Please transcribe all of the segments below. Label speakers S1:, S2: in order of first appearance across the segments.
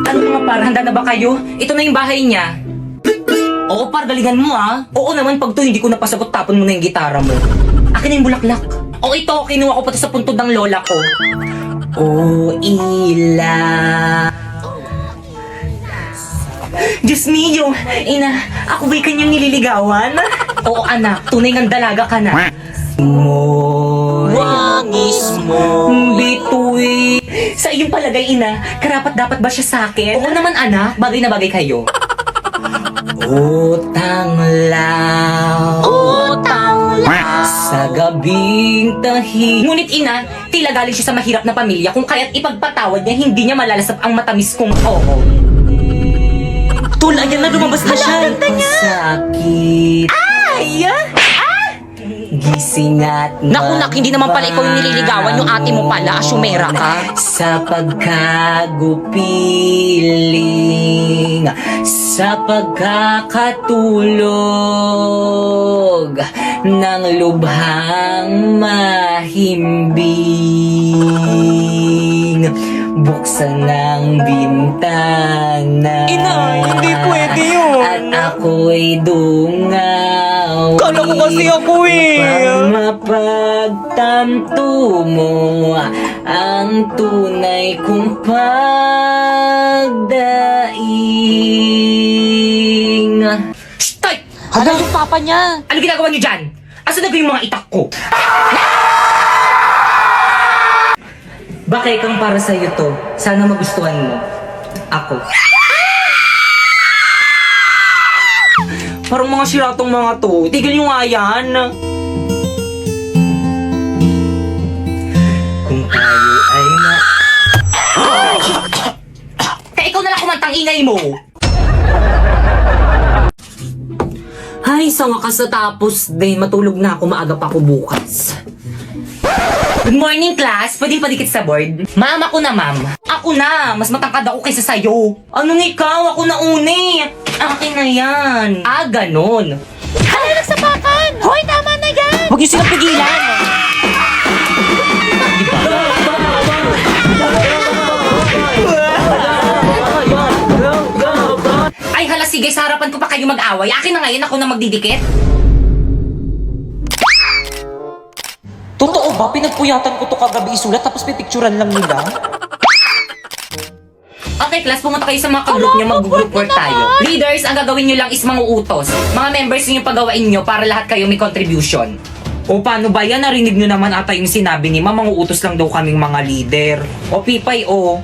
S1: Ano mga par, handa na ba kayo? Ito na yung bahay niya. Oo par, galingan mo ah. Oo naman, pag to hindi ko napasagot, tapon mo na yung gitara mo. Akin na yung bulaklak. O ito, kinuha ko pa to sa puntod ng lola ko. Oh, ila. Diyos mio, ina, ako ba'y kanyang nililigawan? Oo anak, tunay ng dalaga ka na. Moy, wangis mo, bituin. Sa iyong palagay ina, karapat dapat ba siya sa akin? Oo naman anak, bagay na bagay kayo. Utang lang, sa gabing tahi. Ngunit ina, tila galing siya sa mahirap na pamilya kung kaya't ipagpatawad niya, hindi niya malalasap ang matamis kong oo. Tula, yan na, lumabas na siya. Sakit. Ay! Gising at
S2: Naku, nak, hindi naman pala ikaw yung nililigawan, yung ate mo pala, asyumera ka.
S1: Sa pagkagupiling, sa pagkakatulog ng lubhang mahimbing, buksan ng bintana.
S2: Inay, hindi pwede yun.
S1: At ako'y dungaw.
S2: Kala ko kasi ako eh.
S1: Upang mapagtanto mo ang tunay kong pagdaing. Shh!
S2: Hala, yung papa niya.
S1: Ano ginagawa niyo dyan? Asan na ba yung mga itak ko? Bakit kang para sa'yo to? Sana magustuhan mo. Ako. Parang mga siratong mga to. Tigil nyo nga yan. Kung tayo ay ikaw na lang kumantang ingay mo. Ay, sa wakas natapos din. Matulog na ako. Maaga pa ako bukas. Good morning, class. Pwedeng padikit sa board? Ma'am, ako na, ma'am. Ako na. Mas matangkad ako kaysa sa'yo. Anong ikaw? Ako na uni. Akin na yan. Ah, ganon.
S2: Hala, nagsapakan. Hoy, tama na yan. Huwag niyo silang pigilan.
S1: Ay, hala, sige. Sa harapan ko pa kayo mag-away. Akin na ngayon. Ako na magdidikit.
S2: Totoo ba? Pinagpuyatan ko to kagabi isulat tapos pipicturan lang nila?
S1: Okay, class, pumunta kayo sa mga ka-group nyo, mag-group work tayo. Leaders, ang gagawin nyo lang is mga utos. Mga members nyo yung pagawain nyo para lahat kayo may contribution. O paano ba yan? Narinig nyo naman ata yung sinabi ni Ma'am, mga utos lang daw kaming mga leader. O Pipay, o.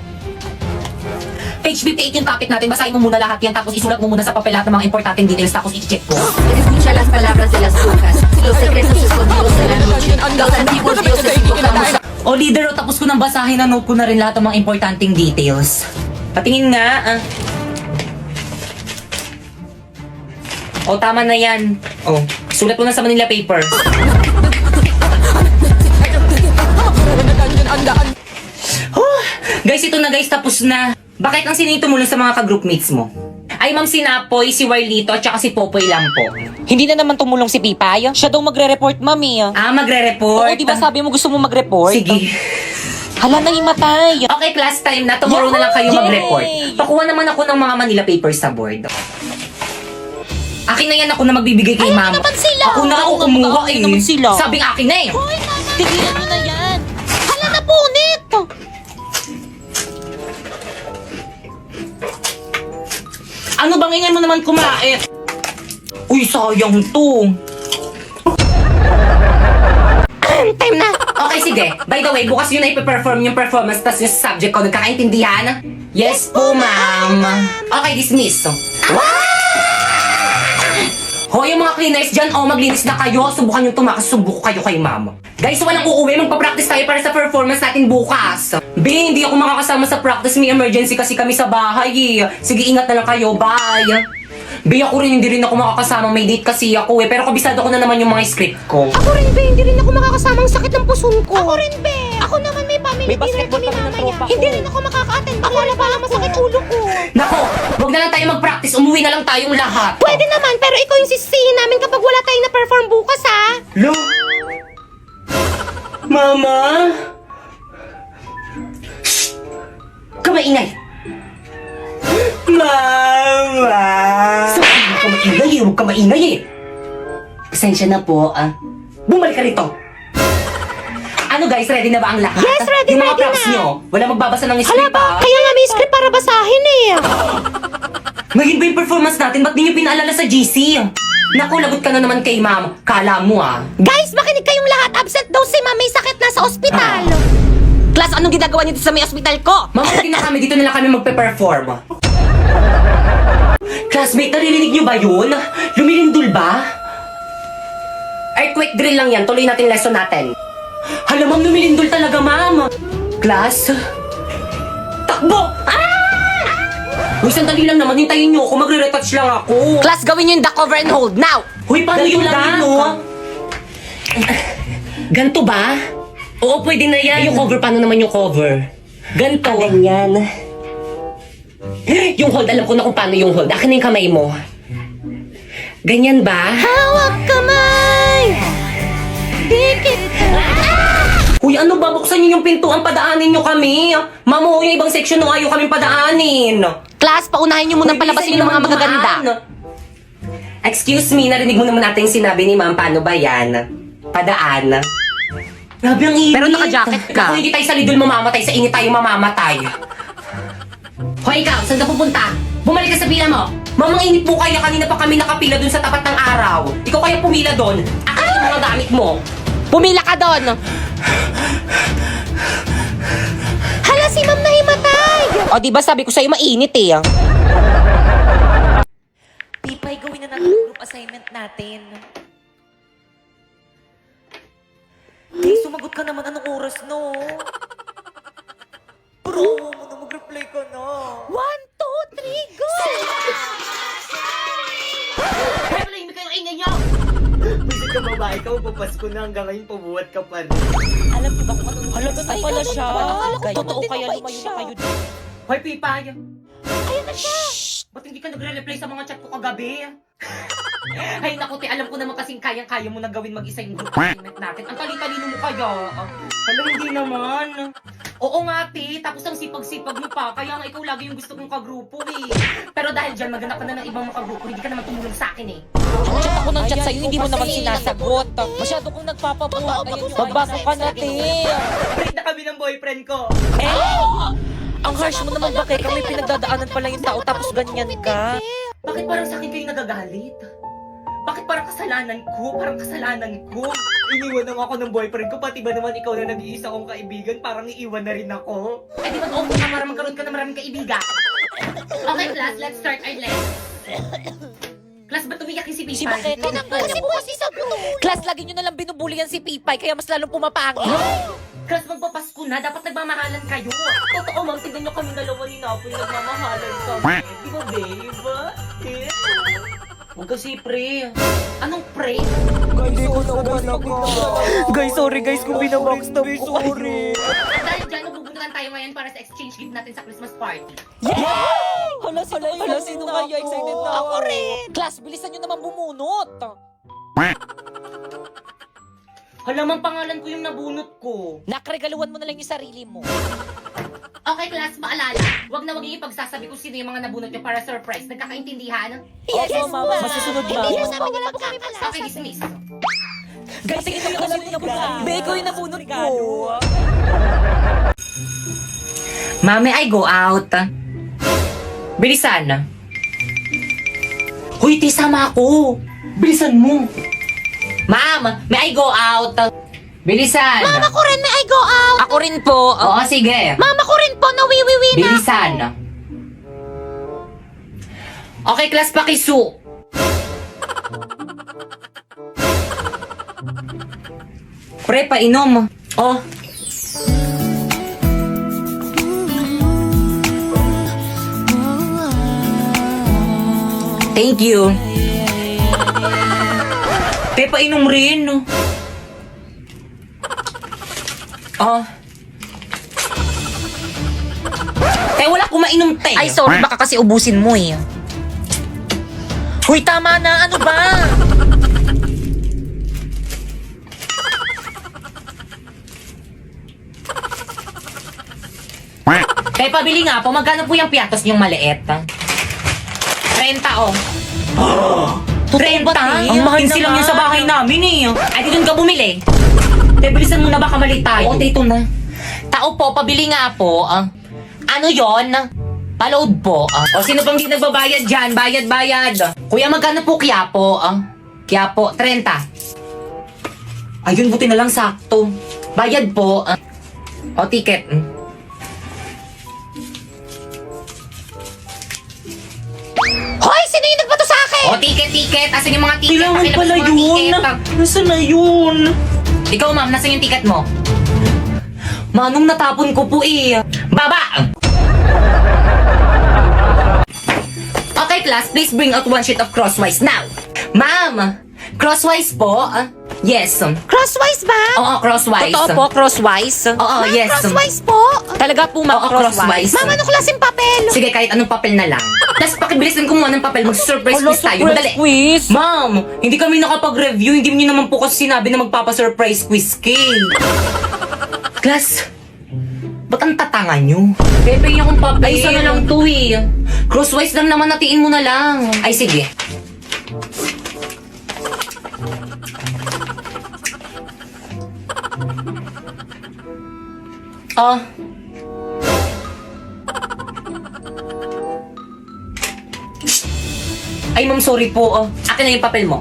S1: Page 58 yung topic natin, basahin mo muna lahat yan, tapos isulat mo muna sa papel lahat ng mga importanteng details, tapos i-check ko.
S3: Escucha las palabras de las brujas, los secretos escondidos de la noche, los antiguos dioses proclamos.
S1: O leader, o tapos ko nang basahin, na note ko na rin lahat ng mga importanteng details. Patingin nga, ah. O, tama na yan. O, sulat mo na sa Manila paper. Guys, ito na guys, tapos na. Bakit ang sinito mula sa mga ka-groupmates mo? Ay, Ma'am Sinapoy, si Warlito, at saka si Popoy lang po.
S2: Hindi na naman tumulong si Pipay. Siya daw magre-report, mami.
S1: Ah, magre-report?
S2: Oo, di ba sabi mo gusto mo mag-report?
S1: Sige.
S2: Hala, nahimatay.
S1: Okay, class time na. Tomorrow na lang kayo
S2: Yay!
S1: mag-report. Pakuha naman ako ng mga Manila papers sa board. Akin na yan, ako na magbibigay kay Ma'am.
S2: naman sila.
S1: Ako na ako
S2: Oo,
S1: kumuha
S2: mag-aaway
S1: eh.
S2: naman sila.
S1: Sabing akin na eh.
S2: Hoy, tama. Tigilan mo na yan. Hala, napunit.
S1: Ano bang ingay mo naman kumain? Uy, sayang to.
S2: Time na.
S1: Okay, sige. By the way, bukas yun na ipe-perform yung performance tas yung subject ko. Nagkakaintindihan? Yes po, ma'am. Okay, dismiss. Hoy, yung mga cleaners dyan, maglinis na kayo. Subukan yung tumakas, subuko kayo kay ma'am. Guys, walang uuwi. Magpa-practice tayo para sa performance natin bukas. B, hindi ako makakasama sa practice. May emergency kasi kami sa bahay eh. Sige, ingat na lang kayo. Bye. B, ako rin, hindi rin ako makakasama. May date kasi ako eh. Pero kabisado ko na naman yung mga script ko.
S3: Ako rin, be, hindi rin ako makakasama ang sakit ng puson ko. Ako rin, be. Ako naman may family
S2: May basketball
S3: dinner
S2: kami ng tropa ko.
S3: Hindi rin ako makaka-attend. Ako na pala masakit ulo ko.
S1: Nako, wag na lang tayo mag-practice. Umuwi na lang tayong lahat.
S3: Pwede naman, pero ikaw yung sisihin namin kapag wala tayong na-perform bukas, ha?
S1: Lo? Mama? Shh! Kamaingay! huwag ka maingay eh. Pasensya na po, Bumalik ka rito. Ano guys, ready na ba ang lahat?
S2: Yes, ready,
S1: Yung mga
S2: ready
S1: props
S2: na.
S1: nyo, wala magbabasa ng
S2: Hala
S1: script
S2: ba? Kaya nga may script para basahin eh.
S1: Ngayon ba yung performance natin? Ba't di nyo pinaalala sa GC? Naku, lagot ka na naman kay ma'am. Kala mo
S2: Guys, makinig kayong lahat. Absent daw si ma'am. May sakit na sa ospital. Class, anong ginagawa niyo dito sa may ospital ko?
S1: Ma'am, okay na kami. Dito na lang kami magpe-perform. Classmate, naririnig nyo ba yun? Lumilindol ba? Earthquake drill lang yan. Tuloy natin lesson natin. Hala, ma'am, lumilindol talaga, ma'am. Class? Takbo! Uy, sandali lang naman. Hintayin nyo ako. Magre-retouch lang ako.
S2: Class, gawin niyo yung duck over and hold. Now!
S1: Hoy, paano yung lang no? Ganto ba? Oo, pwede na yan. Yung cover, paano naman yung cover? Ganto. Ganyan. Yung hold, alam ko na kung paano yung hold. Akin na yung kamay mo. Ganyan ba?
S2: Hawak kamay! Dikit!
S1: Uy, ano ba? Buksan niyo yung pintuan, padaanin niyo kami. Mamo, yung ibang section no, ayaw kaming padaanin.
S2: Class, paunahin niyo munang palabasin yung mga magaganda.
S1: Excuse me, narinig mo naman natin yung sinabi ni ma'am, paano ba yan? Padaan. Grabe ang init.
S2: Pero naka-jacket ka.
S1: Kung hindi tayo sa lidol mamamatay, sa init tayo mamamatay. Hoy ikaw, saan ka pupunta? Bumalik ka sa pila mo. Mamang init po kaya, kanina pa kami nakapila dun sa tapat ng araw. Ikaw kaya pumila dun. Akin yung mga gamit mo.
S2: Pumila ka doon! Hala, si ma'am nahimatay! O, di ba sabi ko sa'yo mainit eh.
S4: Pipay, gawin na natin yung group assignment natin. Hey, sumagot ka naman. Anong oras, no? Bro, mo na mag-reply ka na.
S2: 1, 2, 3, go!
S5: Pwede ka babae ka, magpapasko na hanggang ngayon pabuhat ka pa rin.
S4: Alam niyo ba kung anong
S2: Halaga na pala siya.
S4: Totoo kaya lumayo na kayo dito.
S1: Hoy, Pipay.
S2: Ayan na siya!
S1: Ba't hindi ka nagre-reply sa mga chat ko kagabi? Ay, naku, te, alam ko naman kasing kayang-kaya mo na gawin mag-isa yung group assignment natin. Ang tali-talino mo kaya. Alam, hindi naman. Oo nga, te. Tapos ang sipag-sipag mo pa. Kaya nga ikaw lagi yung gusto kong kagrupo eh. Pero dahil dyan, maghanap ka na ng ibang makagrupo. Hindi ka naman tumulong sa akin eh.
S2: Chat ako ng chat sa'yo, hindi mo naman sinasagot.
S4: Masyado kong nagpapabuhat. Ayun,
S2: Magbasa ka na, te.
S5: Break na kami ng boyfriend ko.
S4: Ang harsh mo naman, bakit kami pinagdadaanan pa lang yung tao tapos ganyan ka?
S1: Bakit parang sa akin kayo nagagalit? Bakit parang kasalanan ko? Parang kasalanan ko?
S5: Iniwan lang ako ng boyfriend ko, pati ba naman ikaw na nag-iisa kong kaibigan, parang iiwan na rin ako.
S1: Eh di mag-open ka para magkaroon ka ng maraming kaibigan. Okay, class, let's start our lesson. Class, ba't umiyak yung si Pipay?
S4: Si Bakit?
S2: Kasi po kasi sa
S4: Class, lagi nyo nalang binubulian si Pipay kaya mas lalong pumapangit.
S1: Class, magpapasko na. Dapat nagmamahalan kayo.
S5: Totoo, ma'am, tignan nyo kami dalawa ni Napoy, nagmamahalan kami. Di ba, babe? Eh?
S1: Huwag kasi pre. Anong pre?
S4: Guys, sorry guys kung binabackstab ko kayo.
S1: At dahil dyan, magbubuntukan tayo ngayon para sa exchange gift natin sa Christmas party.
S4: Hala, sino kaya? Excited na ako rin. Class, bilisan nyo naman bumunot.
S1: Halamang pangalan ko yung nabunot ko.
S4: Nakregaluhan mo na lang yung sarili mo.
S1: Okay, class, paalala. Huwag na huwag yung ipagsasabi kung sino yung mga nabunot nyo para surprise. Nagkakaintindihan?
S4: Yes, mama. Masusunod na.
S2: Hindi mo namin yung magkakala.
S1: Okay, dismiss.
S4: Guys, tingin ako kasi Be, ikaw yung nabunot ko.
S1: Mami, I go out. Bilisan. Hoy, sama ako. Bilisan mo. Ma'am, may I go out? Bilisan.
S2: Mama ko rin, may I go out.
S4: Ako rin po.
S1: Oo, sige.
S2: Mama ko rin po, nawiwiwi na.
S1: Bilisan. Okay, class, pakisu. Pre, painom. Oh. Thank you. Pe, painom rin. Oh. Te, wala akong mainom, te.
S2: Ay, sorry, baka kasi ubusin mo eh.
S4: Hoy, tama na. Ano ba?
S1: Kaya pabili nga po, magkano po yung piatos niyong maliit? 30 oh. 30?
S2: Ang
S1: Ang
S2: mahal
S1: mahal lang
S2: naman.
S1: yun sa bahay namin eh. Ay, di doon ka bumili. Te, bilisan mo na baka mali tayo.
S2: Oo, ito na. Tao po, pabili nga po. Ano yon? Paload po.
S1: O sino pang di nagbabayad dyan? Bayad.
S2: Kuya, magkano po kaya po?
S1: Kaya po, 30. Ayun, buti na lang sakto.
S2: Bayad po.
S1: O, ticket.
S2: Hoy, sino yung nagbato sa akin?
S1: O, ticket. Asan yung mga ticket?
S4: Kailangan
S1: Pakilabas
S4: pala
S1: yung mga
S4: yun.
S1: ticket.
S4: Nasaan na yun?
S1: Ikaw, ma'am, nasan yung ticket mo? Manong natapon ko po eh. Baba! Okay, class, please bring out one sheet of crosswise now. Ma'am, crosswise po? Yes.
S2: Crosswise ba?
S1: Oo, crosswise.
S2: Totoo po, crosswise?
S1: Oo, yes.
S2: Crosswise po? Talaga po, ma'am,
S1: Oo, crosswise.
S2: Ma'am, anong klaseng papel?
S1: Sige, kahit anong papel na lang. Tapos pakibilisan kumuha ng papel, mag-surprise quiz tayo. Madali.
S4: quiz.
S1: Ma'am, hindi kami nakapag-review. Hindi niyo naman po kasi sinabi na magpapa-surprise quiz kay. Class, ba't ang tatanga nyo? Pepe yung akong papel. Ay, isa na lang to eh. Crosswise lang naman, natiin mo na lang. Ay, sige. Ah. Ay, ma'am, sorry po. Akin na yung papel mo.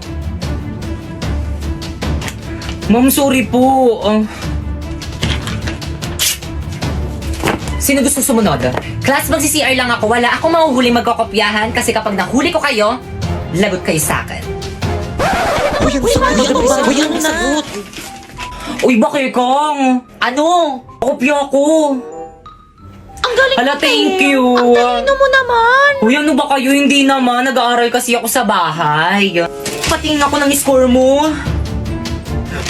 S1: Ma'am, sorry po. Sino gusto sumunod? Class, magsi-CR lang ako. Wala akong mahuhuli magkokopyahan kasi kapag nahuli ko kayo, lagot kayo sa akin.
S2: Uy, ano nagot?
S1: Uy, bakit kang?
S2: Ano?
S1: Kopya ko.
S2: Ang galing
S1: Hala,
S2: mo,
S1: thank
S2: Te.
S1: you.
S2: Ang talino mo naman.
S1: Uy, ano ba kayo? Hindi naman. Nag-aaral kasi ako sa bahay. Patingin ako ng score mo.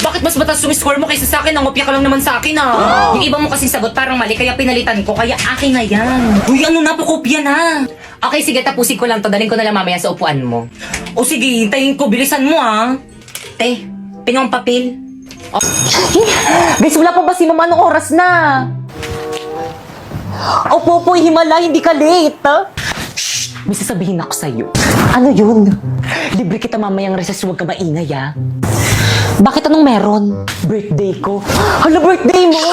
S1: Bakit mas mataas yung score mo kaysa sa akin? Nangopya ka lang naman sa akin ah. Yung iba mo kasing sagot parang mali kaya pinalitan ko. Kaya akin na yan. Uy, ano na? Pakopya na. Okay, sige. Tapusin ko lang to. Daling ko na lang mamaya sa upuan mo. O sige, hintayin ko. Bilisan mo ah. Te, pinong papel.
S4: Guys, wala pa ba si mama? Anong oras na? Opo po, himala, hindi ka late.
S1: May sasabihin ako sa'yo.
S4: Ano yun?
S1: Libre kita mamayang recess. Huwag ka maingay ah.
S4: Bakit anong meron?
S1: Birthday ko.
S4: Hala, birthday mo!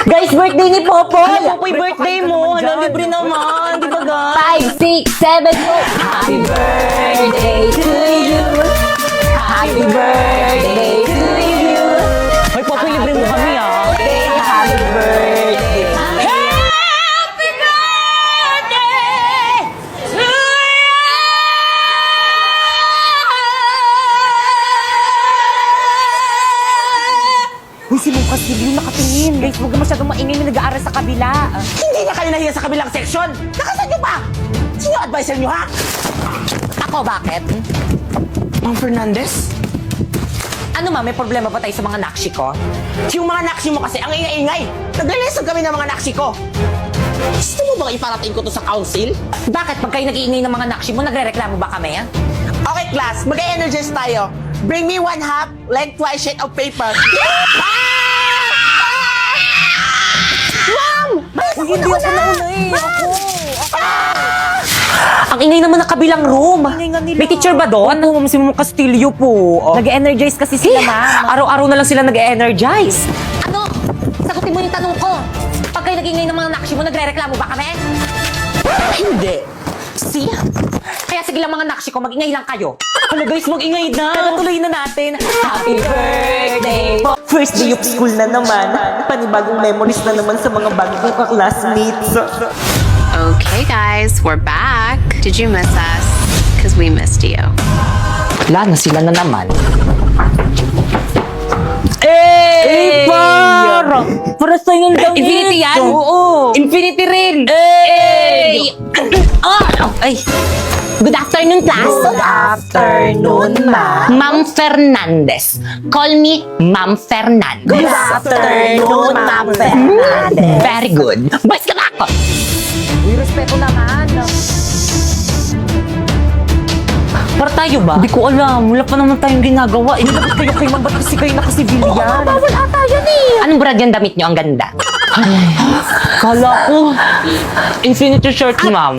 S4: Guys, birthday ni Popoy!
S1: Hala,
S4: Popoy,
S1: Popoy,
S4: birthday
S1: pakain ka
S4: mo!
S1: naman
S4: Hala,
S1: dyan.
S4: libre naman! Di ba, guys? 5, 6, 7, go! Happy birthday to you! Happy birthday to you!
S1: Hoy, Popoy, libre mo kami ah.
S4: Happy birthday! Uy, si Mong Casilio nakatingin. Guys, huwag na masyadong maingay na nag-aaral sa kabila.
S6: Hindi na kayo nahiya sa kabilang section! Nakasan nyo pa! Sino advisor nyo, ha?
S2: Ako, bakit?
S6: Ma'am Fernandez?
S2: Ano ma, may problema ba tayo sa mga nakshi ko?
S6: Yung mga naksi mo kasi, ang ingay-ingay! Naglilesson kami ng mga naksi ko! Gusto mo bang iparating ko to sa council?
S2: Bakit? Pag kayo nag-iingay ng mga nakshi mo, nagre-reklamo ba kami?
S6: Okay, class, mag-energize tayo. Bring me 1/2, like twice sheet of paper.
S4: Uy, hindi ako nauna eh. Ako. Ang ingay naman ng kabilang room. May teacher ba doon? Oo, si Mong Castillo po. Nag-energize kasi sila, ma'am. Araw-araw na lang sila nag-energize.
S2: Ano? Sagutin mo yung tanong ko. Pag kayo nag-iingay ng mga nakshi mo, nagre-reklamo ba kami?
S6: Hindi.
S2: See? Kaya sige lang mga nakshi ko, mag-ingay lang kayo.
S4: Hala guys, mag-ingay na. Tara, tuloy na natin.
S2: Happy birthday!
S4: First day of school na naman. Panibagong memories na naman sa mga bagong classmates.
S7: Okay, guys, we're back. Did you miss us? Because we missed you.
S1: Wala na sila na naman.
S4: Eh, par! Para sa'yo ng damit.
S1: Infinity yan?
S4: Oo.
S1: Infinity rin!
S4: Eh!
S2: Ay! Good afternoon, class!
S4: Good afternoon, ma'am.
S2: Ma'am Fernandez. Call me Ma'am Fernandez.
S4: Good afternoon, Ma'am Fernandez.
S2: Very good. Boys ka na ako!
S4: Uy, respeto naman. Para tayo ba? Hindi ko alam. Wala pa naman tayong ginagawa. Eh, dapat kayo kay Ma'am. Ba't kasi kayo naka-civilian?
S2: Bawal ata yan eh! Anong brand yung damit nyo? Ang ganda.
S4: Kala ko. Infinity shirt, ma'am.